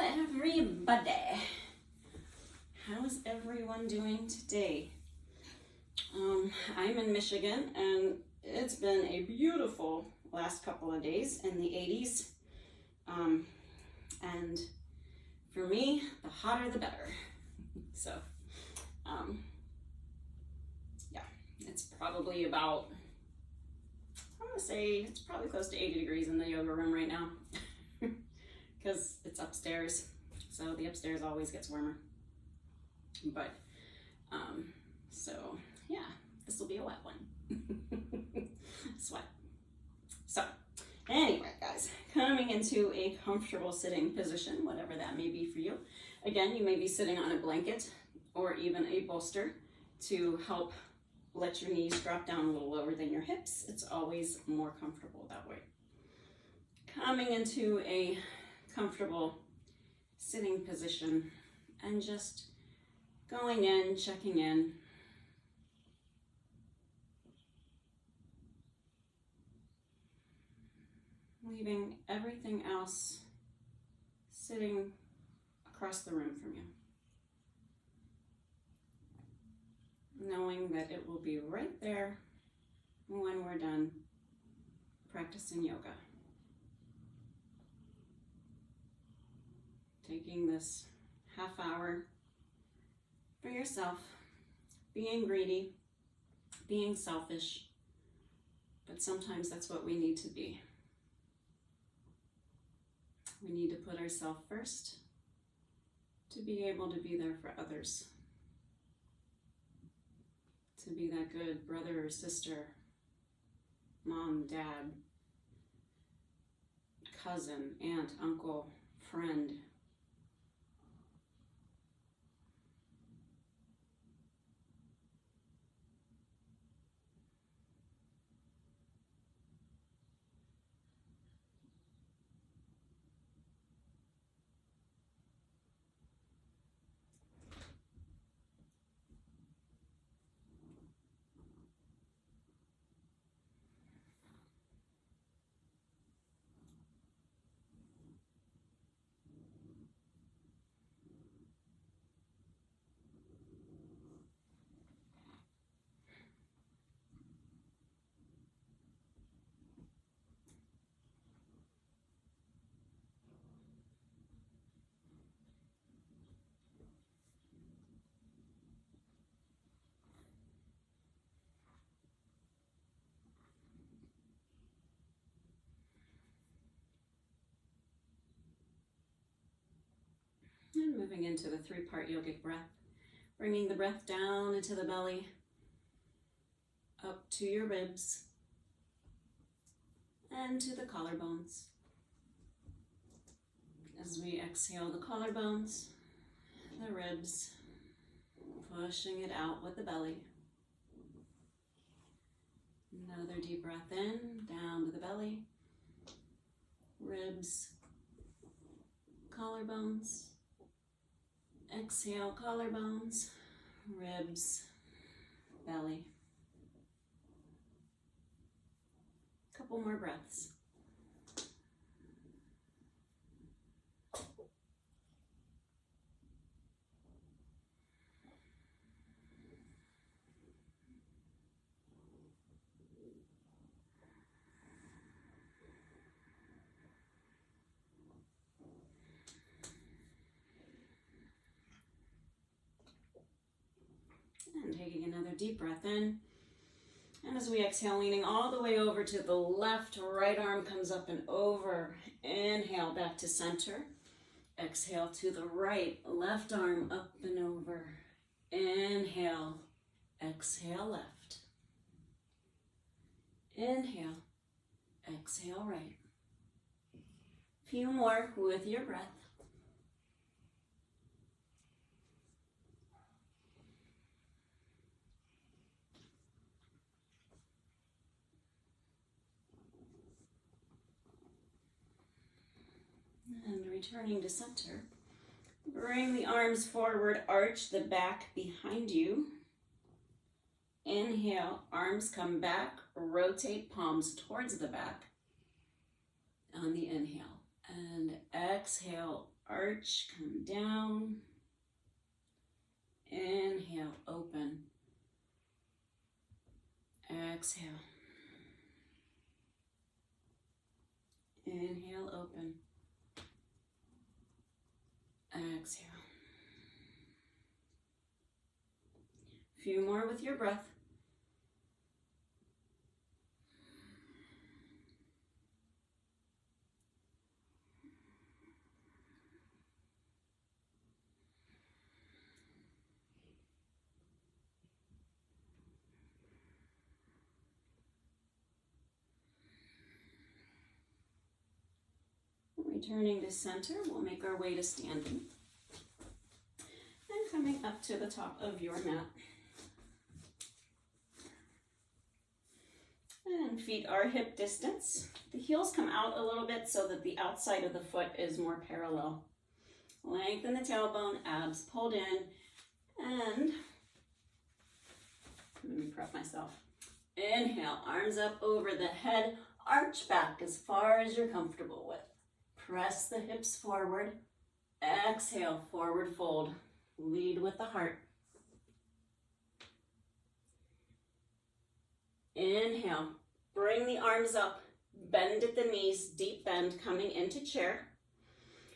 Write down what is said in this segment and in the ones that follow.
everybody. How's everyone doing today? I'm in Michigan and it's been a beautiful last couple of days in the 80s. And for me, the hotter the better. So, yeah, it's probably about, I'm gonna say it's probably close to 80 degrees in the yoga room right now because it's upstairs. So the upstairs always gets warmer. But, so yeah, this will be a wet one. Sweat. So anyway, guys, coming into a comfortable sitting position, whatever that may be for you. Again, you may be sitting on a blanket or even a bolster to help let your knees drop down a little lower than your hips. It's always more comfortable that way. Coming into a comfortable sitting position and just going in, checking in. Leaving everything else sitting across the room from you. Knowing that it will be right there when we're done practicing yoga. Taking this half hour for yourself, being greedy, being selfish, but sometimes that's what we need to be. We need to put ourselves first to be able to be there for others. To be that good brother or sister, mom, dad, cousin, aunt, uncle, friend. And moving into the three-part yogic breath, bringing the breath down into the belly, up to your ribs, and to the collarbones. As we exhale the collarbones, the ribs, pushing it out with the belly. Another deep breath in, down to the belly, ribs, collarbones. Exhale, collarbones, ribs, belly. Couple more breaths. And taking another deep breath in. And as we exhale, leaning all the way over to the left, right arm comes up and over. Inhale, back to center. Exhale to the right, left arm up and over. Inhale, exhale left. Inhale, exhale right. Few more with your breath. And returning to center, bring the arms forward, arch the back behind you. Inhale, arms come back, rotate palms towards the back on the inhale. And exhale, arch, come down. Inhale, open. Exhale. Inhale, open. Exhale. A few more with your breath. Returning to center, we'll make our way to standing. And coming up to the top of your mat. And feet are hip distance. The heels come out a little bit so that the outside of the foot is more parallel. Lengthen the tailbone, abs pulled in, and let me prep myself. Inhale, arms up over the head, arch back as far as you're comfortable with. Press the hips forward. Exhale, forward fold. Lead with the heart. Inhale, bring the arms up, bend at the knees, deep bend coming into chair.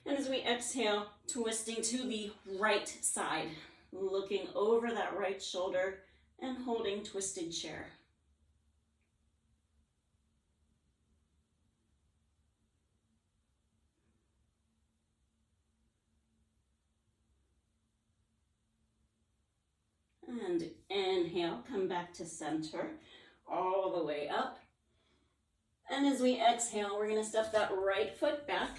And as we exhale, twisting to the right side, looking over that right shoulder and holding twisted chair. And inhale, come back to center, all the way up. And as we exhale, we're going to step that right foot back,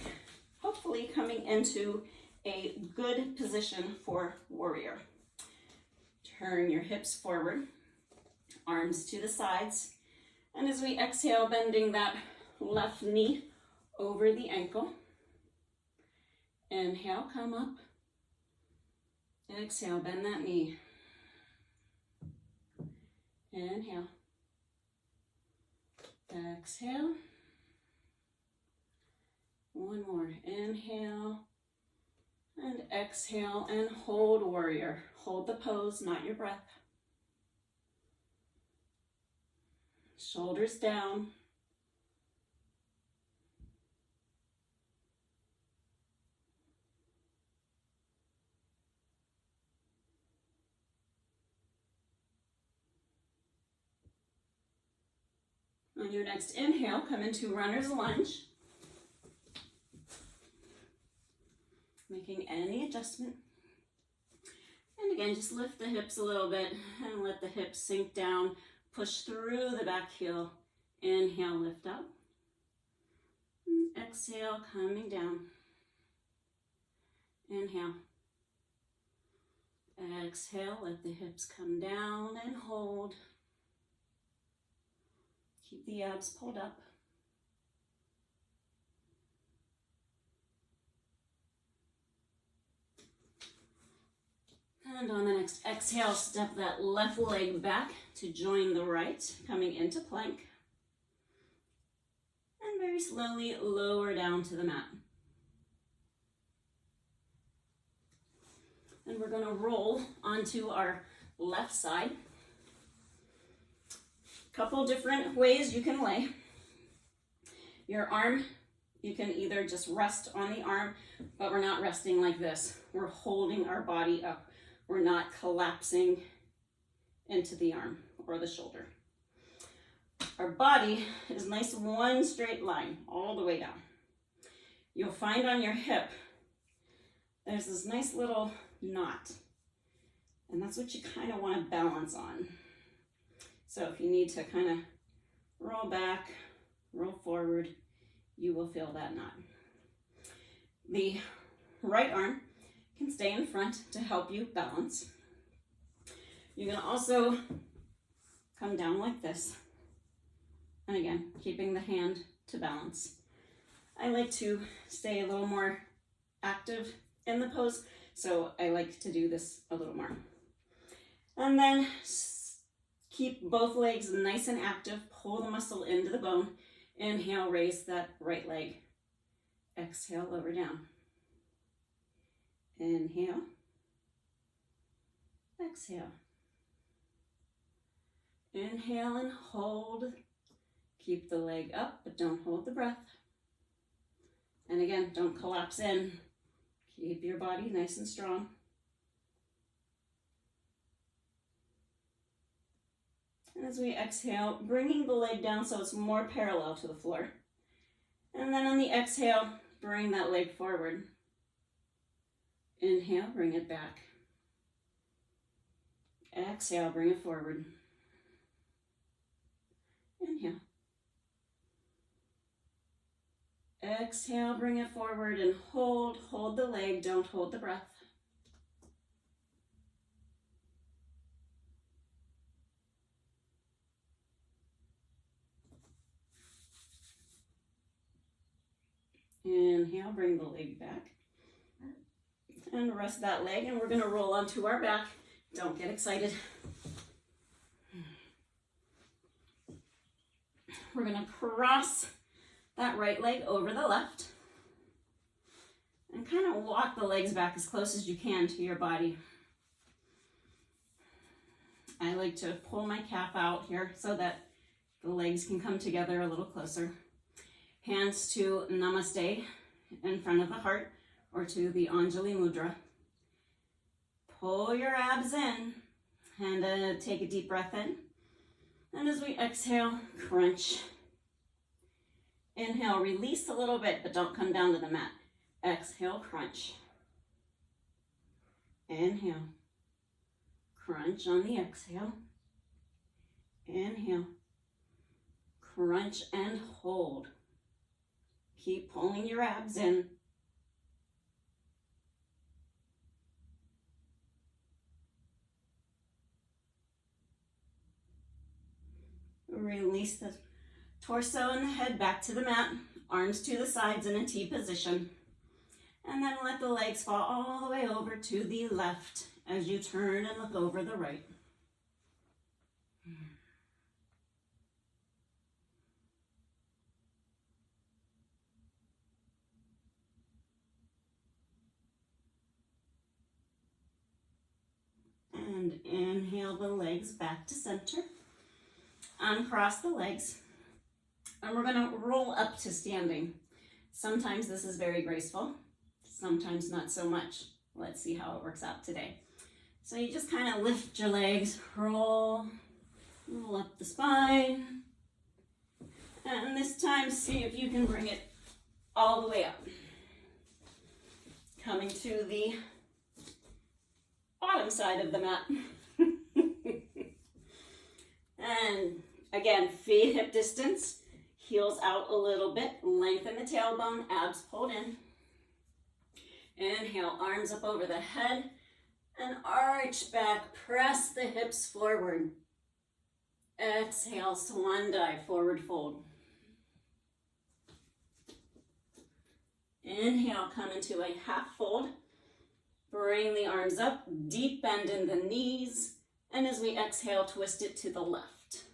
hopefully coming into a good position for warrior. Turn your hips forward, arms to the sides. And as we exhale, bending that left knee over the ankle. Inhale, come up. Exhale, bend that knee. Inhale. Exhale. One more. Inhale. And exhale and hold warrior. Hold the pose, not your breath. Shoulders down. On your next inhale, come into runner's lunge. Making any adjustment. And again, just lift the hips a little bit and let the hips sink down. Push through the back heel. Inhale, lift up. And exhale, coming down. Inhale. Exhale, let the hips come down and hold. Keep the abs pulled up. And on the next exhale, step that left leg back to join the right, coming into plank. And very slowly lower down to the mat. And we're going to roll onto our left side. Couple different ways you can lay. Your arm, you can either just rest on the arm, but we're not resting like this. We're holding our body up. We're not collapsing into the arm or the shoulder. Our body is nice one straight line all the way down. You'll find on your hip, there's this nice little knot, and that's what you kind of want to balance on. So if you need to kind of roll back, roll forward, you will feel that knot. The right arm can stay in front to help you balance. You're going to also come down like this. And again, keeping the hand to balance. I like to stay a little more active in the pose, so I like to do this a little more. And then keep both legs nice and active. Pull the muscle into the bone. Inhale, raise that right leg. Exhale, lower down. Inhale. Exhale. Inhale and hold. Keep the leg up, but don't hold the breath. And again, don't collapse in. Keep your body nice and strong. And as we exhale, bringing the leg down so it's more parallel to the floor. And then on the exhale, bring that leg forward. Inhale, bring it back. Exhale, bring it forward. Inhale. Exhale, bring it forward and hold. Hold the leg, don't hold the breath. Inhale, bring the leg back. And rest that leg, and we're going to roll onto our back. Don't get excited. We're going to cross that right leg over the left. And kind of walk the legs back as close as you can to your body. I like to pull my calf out here so that the legs can come together a little closer. Hands to Namaste in front of the heart or to the Anjali Mudra. Pull your abs in and take a deep breath in. And as we exhale, crunch. Inhale, release a little bit, but don't come down to the mat. Exhale, crunch. Inhale. Crunch on the exhale. Inhale. Crunch and hold. Keep pulling your abs in. Release the torso and the head back to the mat. Arms to the sides in a T position. And then let the legs fall all the way over to the left as you turn and look over the right. And inhale the legs back to center. Uncross the legs. And we're going to roll up to standing. Sometimes this is very graceful. Sometimes not so much. Let's see how it works out today. So you just kind of lift your legs, roll up the spine. And this time, see if you can bring it all the way up. Coming to the bottom side of the mat. And again, feet hip distance, heels out a little bit, lengthen the tailbone, abs pulled in. Inhale, arms up over the head and arch back, press the hips forward. Exhale, swan dive, forward fold. Inhale, come into a half fold. Bring the arms up, deep bend in the knees. And as we exhale, twist it to the left.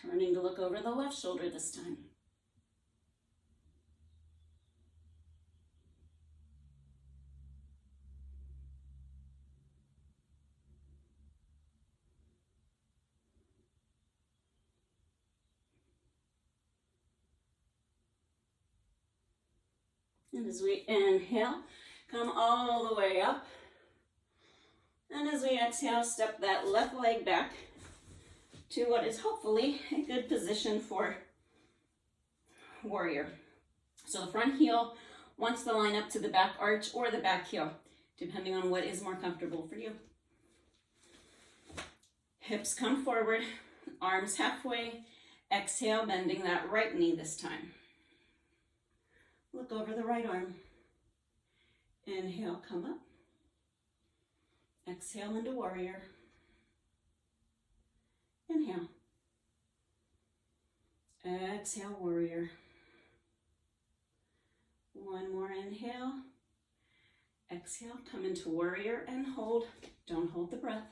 Turning to look over the left shoulder this time. And as we inhale, come all the way up. And as we exhale, step that left leg back to what is hopefully a good position for warrior. So the front heel wants to line up to the back arch or the back heel, depending on what is more comfortable for you. Hips come forward, arms halfway. Exhale, bending that right knee this time. Look over the right arm. Inhale, come up. Exhale into warrior. Inhale. Exhale, warrior. One more inhale. Exhale, come into warrior and hold. Don't hold the breath.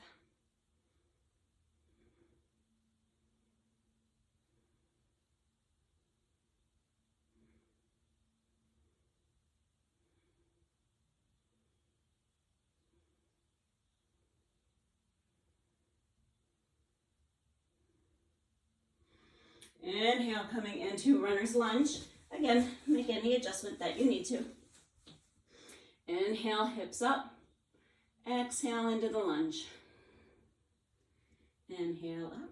Inhale, coming into runner's lunge. Again, make any adjustment that you need to. Inhale, hips up. Exhale into the lunge. Inhale up.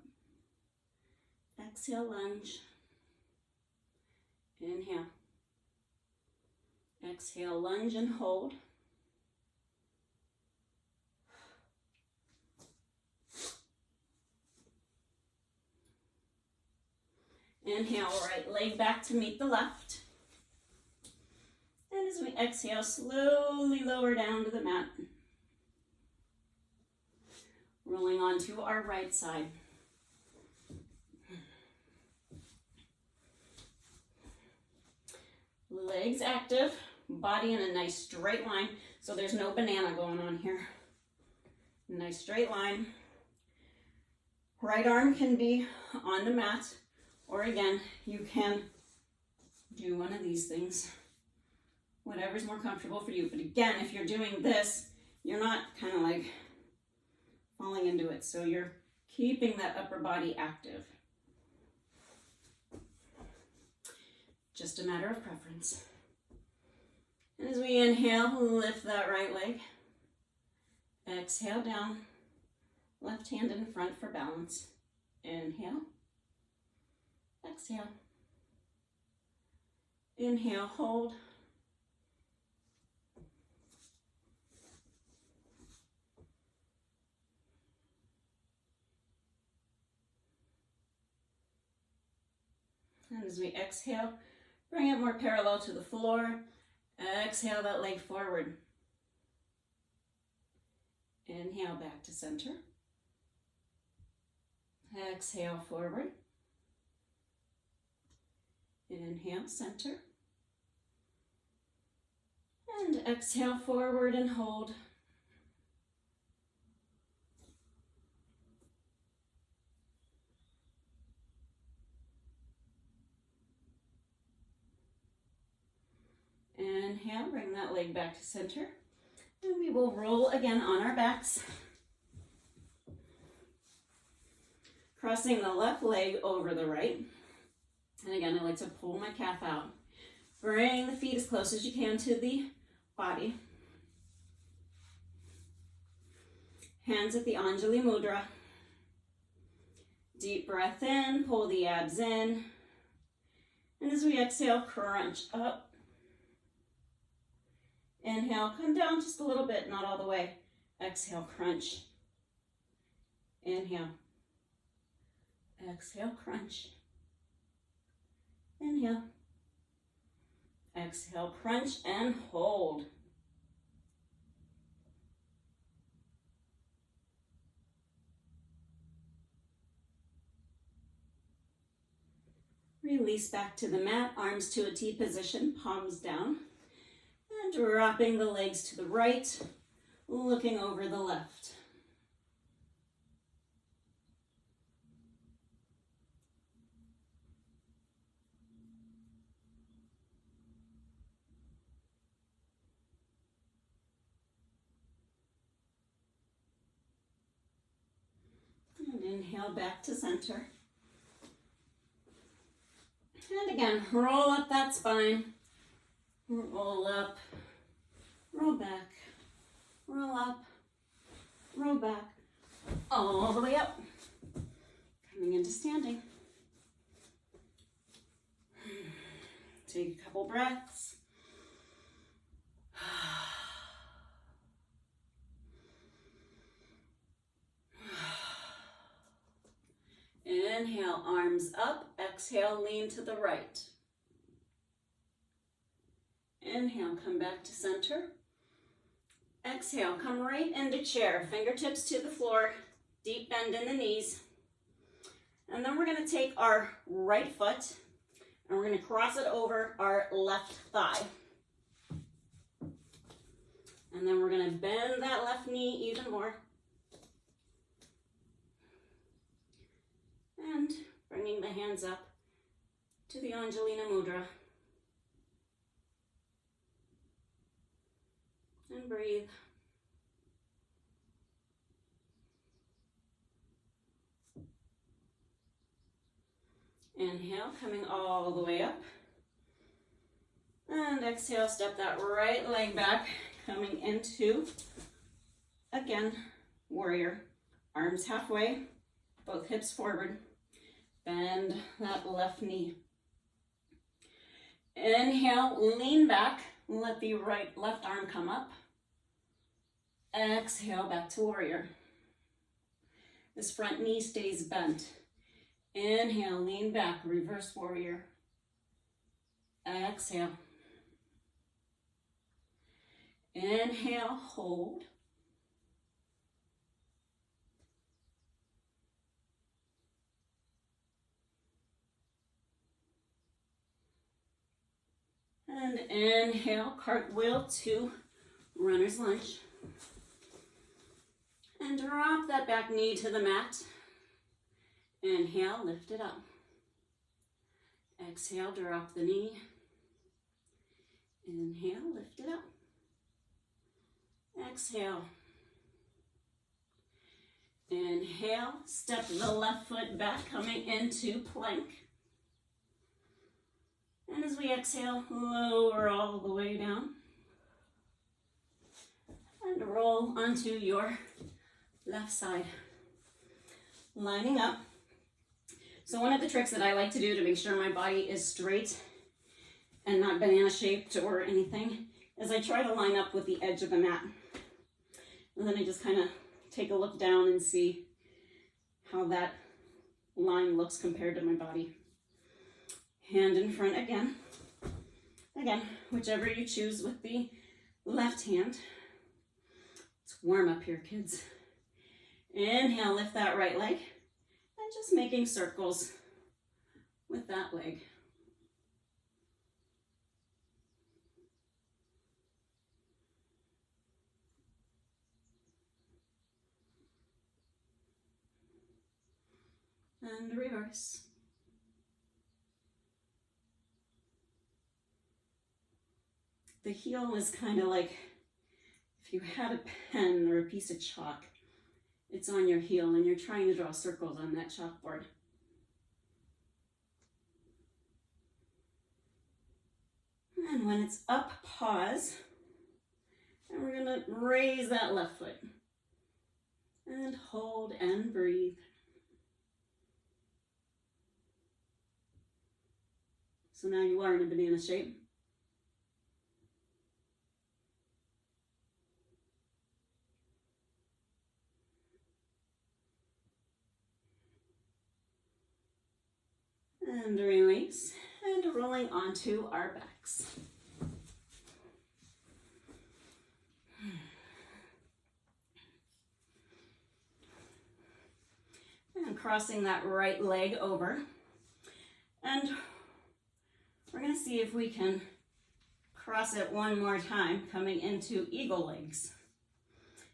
Exhale, lunge. Inhale. Exhale, lunge and hold. Inhale, right leg back to meet the left. And as we exhale, slowly lower down to the mat. Rolling onto our right side. Legs active, body in a nice straight line. So there's no banana going on here. Nice straight line. Right arm can be on the mat, or again, you can do one of these things. Whatever's more comfortable for you. But again, if you're doing this, you're not kind of like falling into it. So you're keeping that upper body active. Just a matter of preference. And as we inhale, lift that right leg. Exhale down. Left hand in front for balance. Inhale. Exhale. Inhale, hold. And as we exhale, bring it more parallel to the floor. Exhale that leg forward. Inhale back to center. Exhale forward. Inhale, center. And exhale forward and hold. Inhale, bring that leg back to center. And we will roll again on our backs. Crossing the left leg over the right. And again, I like to pull my calf out. Bring the feet as close as you can to the body. Hands at the Anjali Mudra. Deep breath in, pull the abs in. And as we exhale, crunch up. Inhale, come down just a little bit, not all the way. Exhale, crunch. Inhale. Exhale, crunch. Inhale. Exhale, crunch, and hold. Release back to the mat, arms to a T position, palms down. And dropping the legs to the right, looking over the left. And inhale back to center. And again, roll up that spine. Roll up, roll back, roll up, roll back, all the way up. Coming into standing. Take a couple breaths. Inhale, arms up. Exhale, lean to the right. Inhale, come back to center. Exhale, come right into chair. Fingertips to the floor. Deep bend in the knees. And then we're going to take our right foot and we're going to cross it over our left thigh. And then we're going to bend that left knee even more. And bringing the hands up to the Anjalina Mudra. And breathe. Inhale, coming all the way up. And exhale, step that right leg back, coming into, again, warrior. Arms halfway, both hips forward. Bend that left knee. Inhale, lean back, let the left arm come up. Exhale, back to warrior. This front knee stays bent. Inhale, lean back, reverse warrior. Exhale. Inhale, hold. And inhale, cartwheel to runner's lunge. And drop that back knee to the mat. Inhale, lift it up. Exhale, drop the knee. Inhale, lift it up. Exhale. Inhale, step the left foot back, coming into plank. And as we exhale, lower all the way down. And roll onto your left side. Lining up. So one of the tricks that I like to do to make sure my body is straight and not banana shaped or anything is I try to line up with the edge of the mat. And then I just kind of take a look down and see how that line looks compared to my body. Hand in front again. Again, whichever you choose with the left hand. It's warm up here, kids. Inhale, lift that right leg. And just making circles with that leg. And reverse. The heel is kind of like if you had a pen or a piece of chalk. It's on your heel and you're trying to draw circles on that chalkboard. And when it's up, pause. And we're going to raise that left foot. And hold and breathe. So now you are in a banana shape. And release, and rolling onto our backs. And crossing that right leg over. And we're going to see if we can cross it one more time, coming into eagle legs.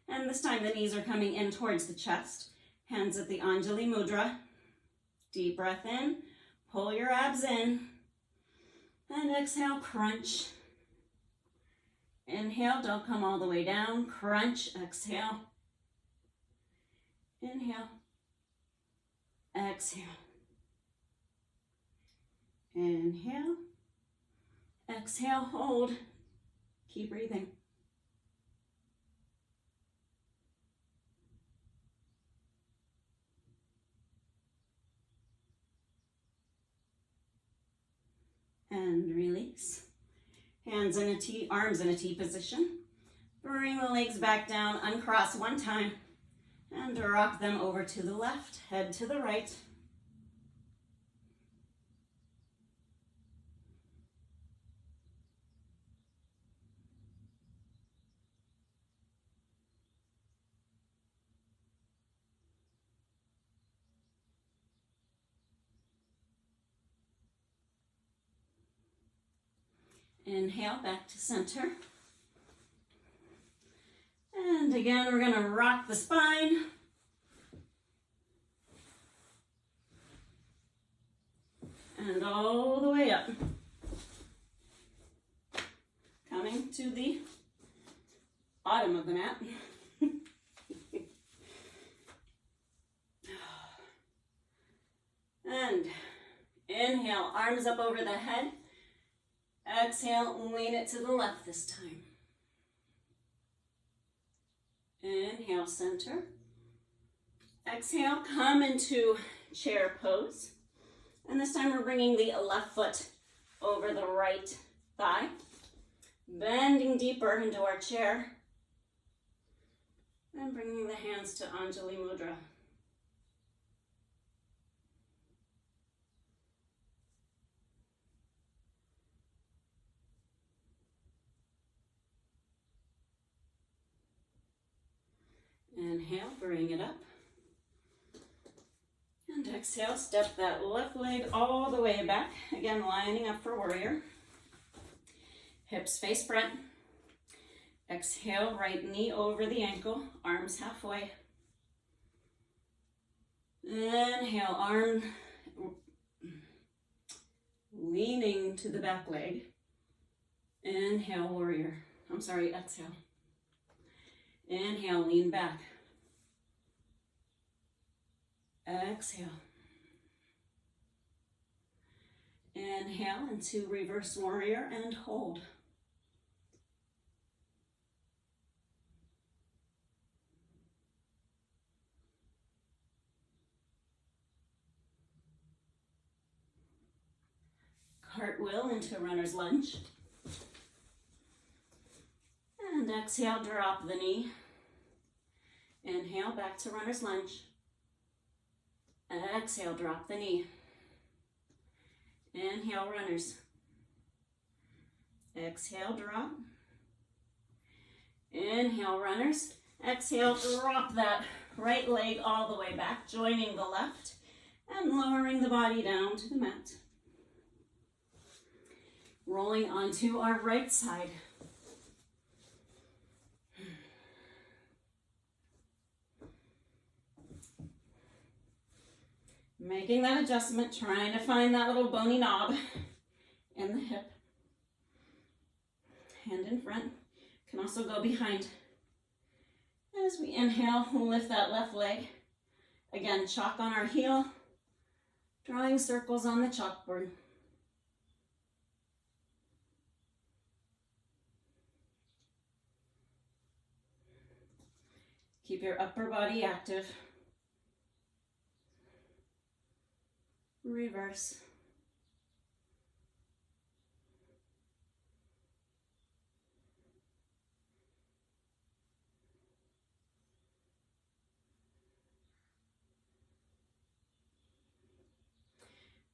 And this time the knees are coming in towards the chest. Hands at the Anjali Mudra. Deep breath in. Pull your abs in, and exhale, crunch. Inhale, don't come all the way down, crunch, exhale. Inhale, exhale. Inhale, exhale, hold. Keep breathing. And release. Hands in a T, arms in a T position. Bring the legs back down, uncross one time, and rock them over to the left, head to the right. Inhale, back to center. And again, we're going to rock the spine. And all the way up. Coming to the bottom of the mat. And Inhale, arms up over the head. Exhale, lean it to the left this time. Inhale, center. Exhale, come into chair pose. And this time we're bringing the left foot over the right thigh. Bending deeper into our chair. And bringing the hands to Anjali Mudra. Inhale, bring it up. And exhale, step that left leg all the way back. Again, lining up for warrior. Hips face front. Exhale, right knee over the ankle, arms halfway. Inhale, arm leaning to the back leg. Inhale, warrior. Exhale. Inhale, lean back. Exhale. Inhale into reverse warrior and hold. Cartwheel into runner's lunge. And exhale, drop the knee. Inhale, back to runner's lunge. Exhale, drop the knee. Inhale, runners. Exhale, drop. Inhale, runners. Exhale, drop that right leg all the way back, joining the left and lowering the body down to the mat. Rolling onto our right side. Making that adjustment, trying to find that little bony knob in the hip. Hand in front, can also go behind. As we inhale, we'll lift that left leg. Again, chalk on our heel, drawing circles on the chalkboard. Keep your upper body active. Reverse.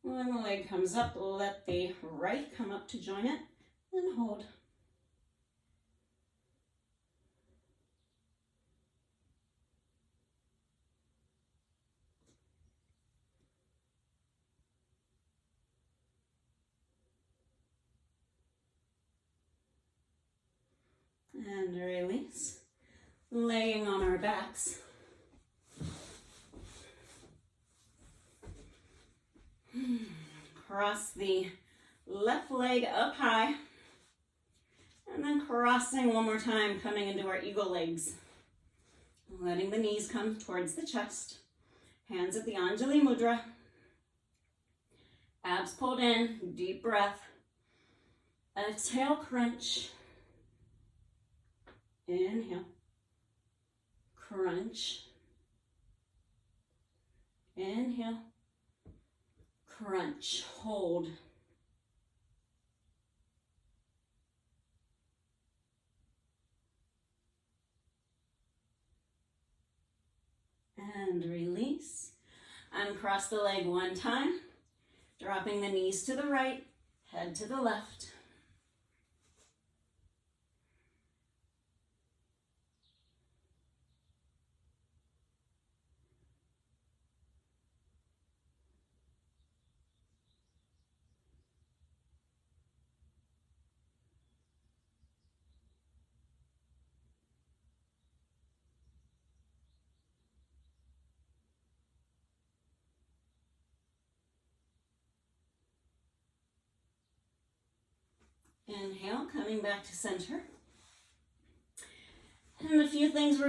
When the leg comes up, let the right come up to join it, and hold. And release, laying on our backs. Cross the left leg up high, and then crossing one more time, coming into our eagle legs. Letting the knees come towards the chest, hands at the Anjali Mudra. Abs pulled in, deep breath. Exhale, crunch. Inhale, crunch. Inhale, crunch, hold. And release. Uncross the leg one time, dropping the knees to the right, head to the left. Inhale, coming back to center. And a few things,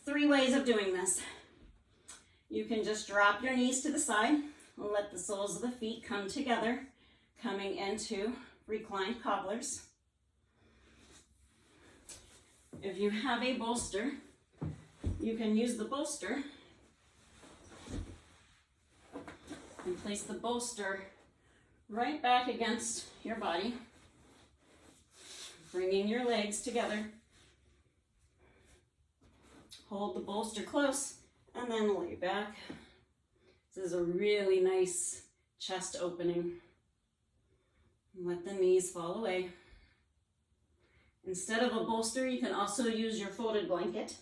three ways of doing this. You can just drop your knees to the side, let the soles of the feet come together, coming into reclined cobblers. If you have a bolster, you can use the bolster and place the bolster right back against your body, bringing your legs together. Hold the bolster close and then lay back. This is a really nice chest opening. Let the knees fall away. Instead of a bolster, you can also use your folded blanket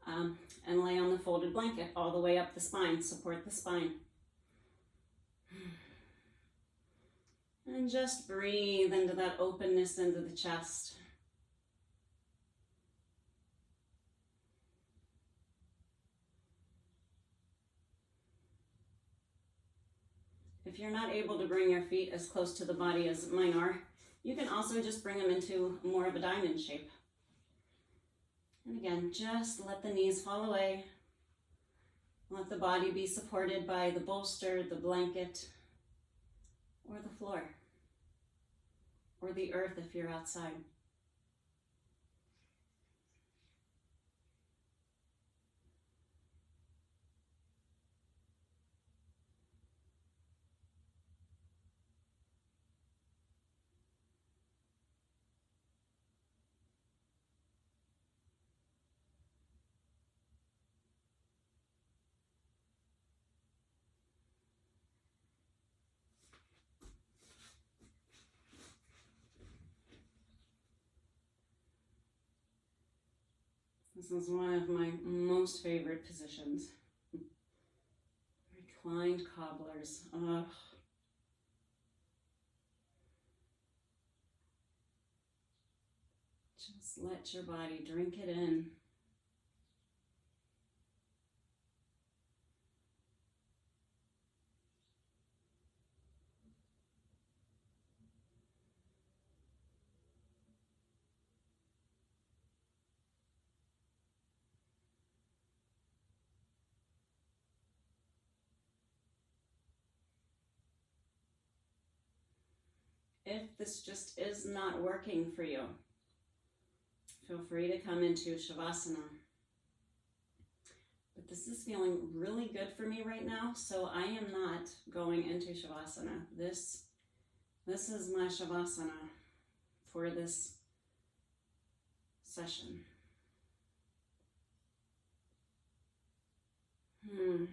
and lay on the folded blanket all the way up the spine, support the spine. And just breathe into that openness into the chest. If you're not able to bring your feet as close to the body as mine are, you can also just bring them into more of a diamond shape. And again, just let the knees fall away. Let the body be supported by the bolster, the blanket, or the floor, or the earth if you're outside. This is one of my most favorite positions. Reclined cobblers. Ugh. Just let your body drink it in. If this just is not working for you, feel free to come into Shavasana. But this is feeling really good for me right now, so I am not going into Shavasana. This is my Shavasana for this session. And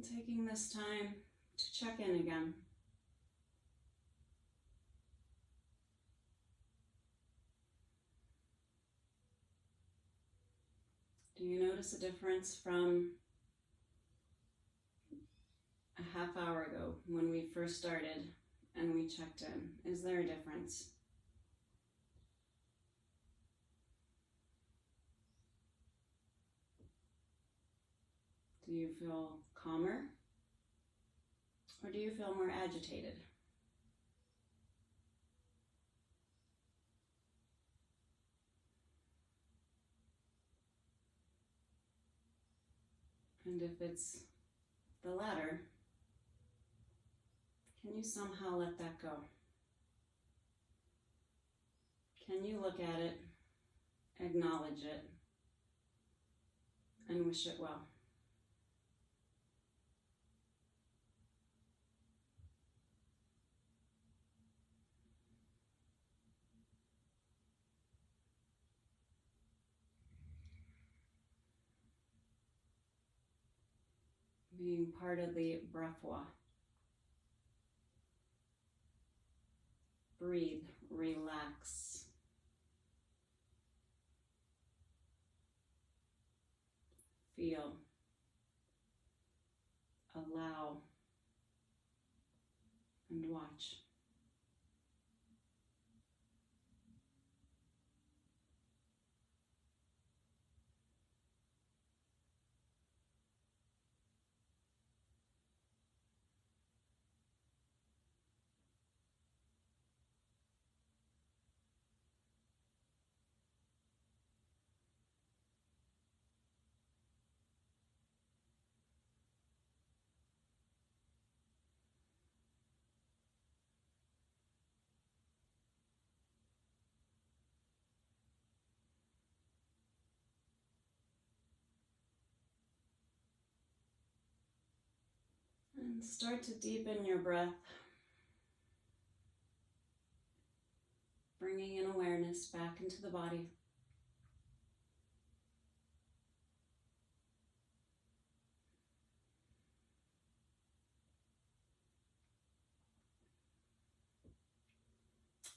taking this time to check in again. Do you notice a difference from a half hour ago when we first started and we checked in? Is there a difference? Do you feel calmer? Or do you feel more agitated? And if it's the latter, can you somehow let that go? Can you look at it, acknowledge it, and wish it well? Being part of the breathwa. Breathe, relax. Feel, allow, and watch. And start to deepen your breath, bringing in awareness back into the body.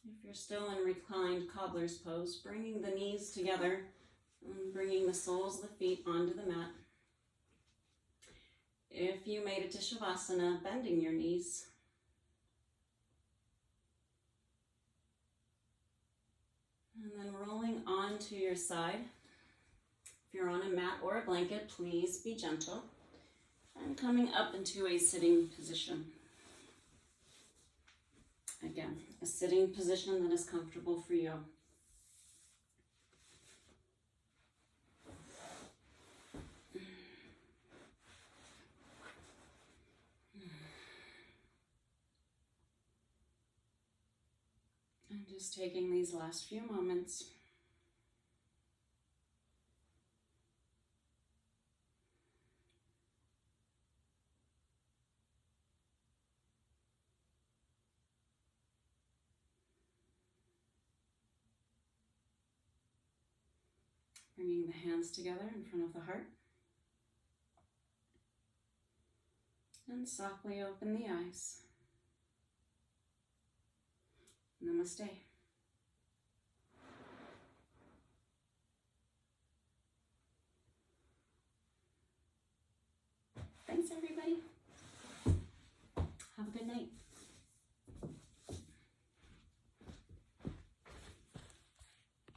If you're still in reclined cobbler's pose, bringing the knees together and bringing the soles of the feet onto the mat. If you made it to Shavasana, bending your knees. And then rolling onto your side. If you're on a mat or a blanket, please be gentle. And coming up into a sitting position. Again, a sitting position that is comfortable for you. And just taking these last few moments bringing the hands together in front of the heart. And softly open the eyes. Namaste.